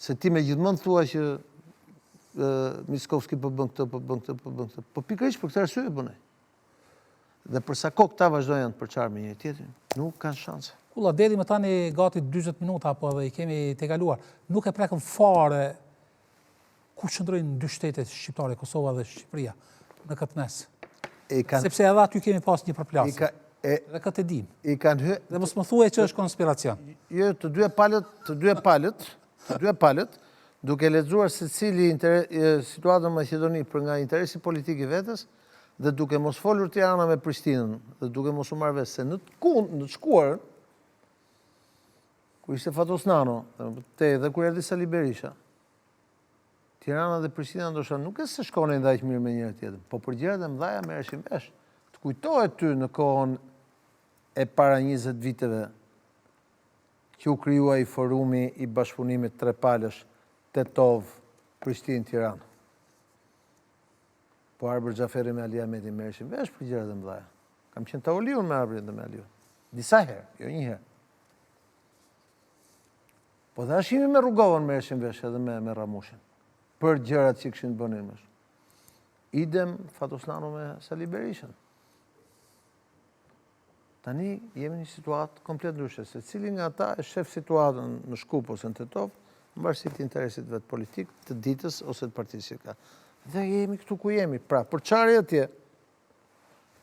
Se ti me gjithmonë thua që Miskovski po bën këtë, po bën këtë. Po pikërisht për këtë arsye e bënej. Dhe përsa kohë këta vazhdojnë të përçarë me një tjetrin, nuk kanë shanse. Kulla, deri më tani gati 40 minuta, po edhe i kemi te kaluar. Nuk e prekëm fare ku qëndrojnë dy shtetet shqiptare, Kosova dhe Shqipëria, në këtë mes. Sepse edhe aty kemi pas një përplasje. Dhe këtë e dim. Dhe mos më thuaj që është konspiracion. Jo, të dy palët, duke lexuar se cili situata në Maqedoni për nga interesi politik i vetës, dhe duke mos folur Tirana me Prishtinën, dhe duke mos u marrë vesh se në të shkuarën, kur ishte Fatos Nano, dhe kur erdhi Sali Berisha, Tirana dhe Prishtina ndoshta nuk e se shkonin ndaq mirë me njëri tjetrin, po për gjërat e mëdha merreshin vesh. Të kujtohet ty në kohën e para 20 viteve që u krijuai forumi i bashkëpunimit tre palësh Tetov, Prishtinë, Tiranë. Po Arbër Xhaferi me Ali Ahmedin merreshin vesh për gjërat e mëdha. Kam qenë tavoliun me Arbërin dhe me Aliun. Disa herë, jo një herë. Po dhe ashimi me Rrugovën merreshin vesh edhe me Ramushin. Për gjërat që kishin bënë më. Idem Fatos Nano me Sali Berishën. Tani jemi në situatë komplet ndryshe, se cili nga ata e shef situatën në Shkup ose në Tetov, në varësi të interesit vetë politik, të ditës ose të partisë që ka. Dhe jemi këtu ku jemi. Pra, përçarja atje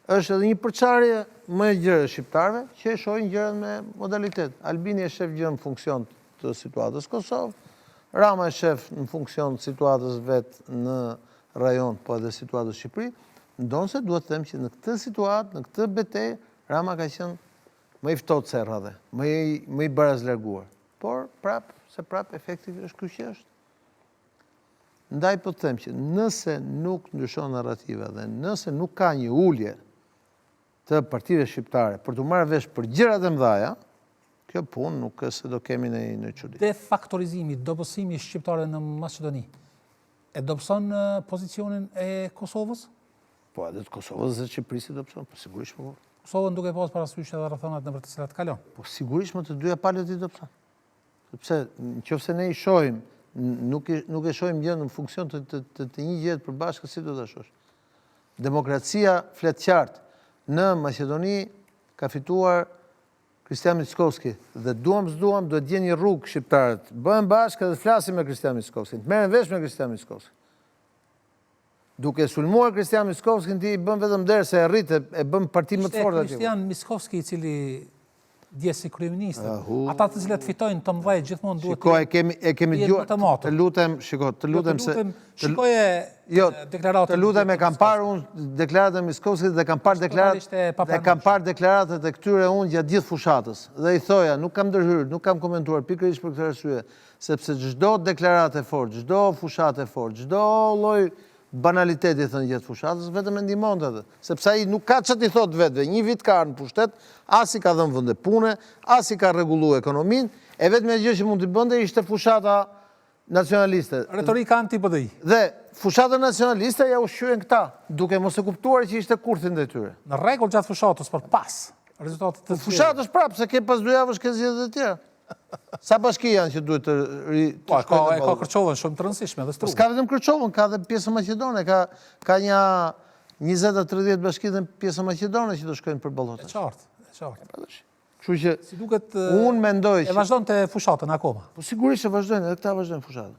është edhe një përçarje më e gjerë shqiptarëve që e shohin gjërat me modalitet. Albini e shef gjë në funksion të situatës Kosovë, Rama e shef në funksion të situatës vetë në rajon, po edhe situatës Shqipëri, ndonse duhet të them që në këtë situatë, në këtë betejë, Rama ka qenë më i ftohtë se rradhe, më i barazlarguar. Por prap efekti është ky që është. Ndaj po të them që nëse nuk ndryshon narrativa dhe nëse nuk ka një ulje të partive shqiptare për të marrë vesh për gjërat e mëdha, kjo punë nuk është se do kemi në çudi. Defaktorizimi, dobësimi shqiptare në Maqedoni, e dobëson pozicionin e Kosovës? Po, edhe të Kosovës dhe Shqipërisë dobëson, po sigurisht po. Kosovën duke pas parasysh edhe rrethonat në të cilat kalon. Po sigurisht më të dyja palët i dobëson. Sepse nëse ne i shohim, nuk e shohim gjën në funksion të një gjëje të përbashkët, si do ta shohësh. Demokracia flet qartë. Në Maqedoni ka fituar Kristian Mickovski dhe duam duhet gjeni një rrugë shqiptarët. Bëhen bashkë dhe flasim me Kristian Mickovski. Merren vesh me Kristian Mickovski. Duke sulmuar Kristian Mickovski, ti i bën vetëm derë se e bën parti më të fortë aty. Kristian Mickovski i cili dje si kryeminist. Ata të cilët fitojnë të mëdhej gjithmonë duhet e kemi dëgjuar. Të lutem se shikoje deklaratën. Të lutem e kam parë unë deklaratën e Mickovskit dhe kam parë deklaratat e këtyre unë gjatë gjithë fushatës. Dhe i thoja, nuk kam ndërhyrë, nuk kam komentuar pikërisht për këtë arsye, sepse çdo deklaratë e fortë, çdo fushatë e fortë, çdo lloj banaliteti thënë gjatë fushatës, vetëm e ndihmonte atë. Sepse ai nuk ka çfarë t'i thotë vetëve. Një vit ka në pushtet, as i ka dhënë vende pune, as i ka rregulluar ekonominë, e vetmja gjë që mund t'i bënte ishte fushata nacionaliste. Retorika anti-BDI. Dhe fushata nacionaliste ja ushqyen këta, duke mos e kuptuar që ishte kurthi ndaj tyre. Në rregull gjatë fushatës, por pas rezultatet të fushatës prapë, se ke pas 2 javësh ke zgjedhjet e tjera. Sa bashki janë që duhet të shkojnë? E ka Kërçovën shumë të rëndësishme dhe Struga. S'ka vetëm Kërçovën, ka dhe pjesë Maqedone, ka një 20-30 bashki dhe pjesë Maqedone që do shkojnë për ballotash. E qartë. Kështu që si duket unë mendoj e vazhdon të fushatën akoma. Po sigurisht e vazhdojnë, edhe këta vazhdojnë fushatën.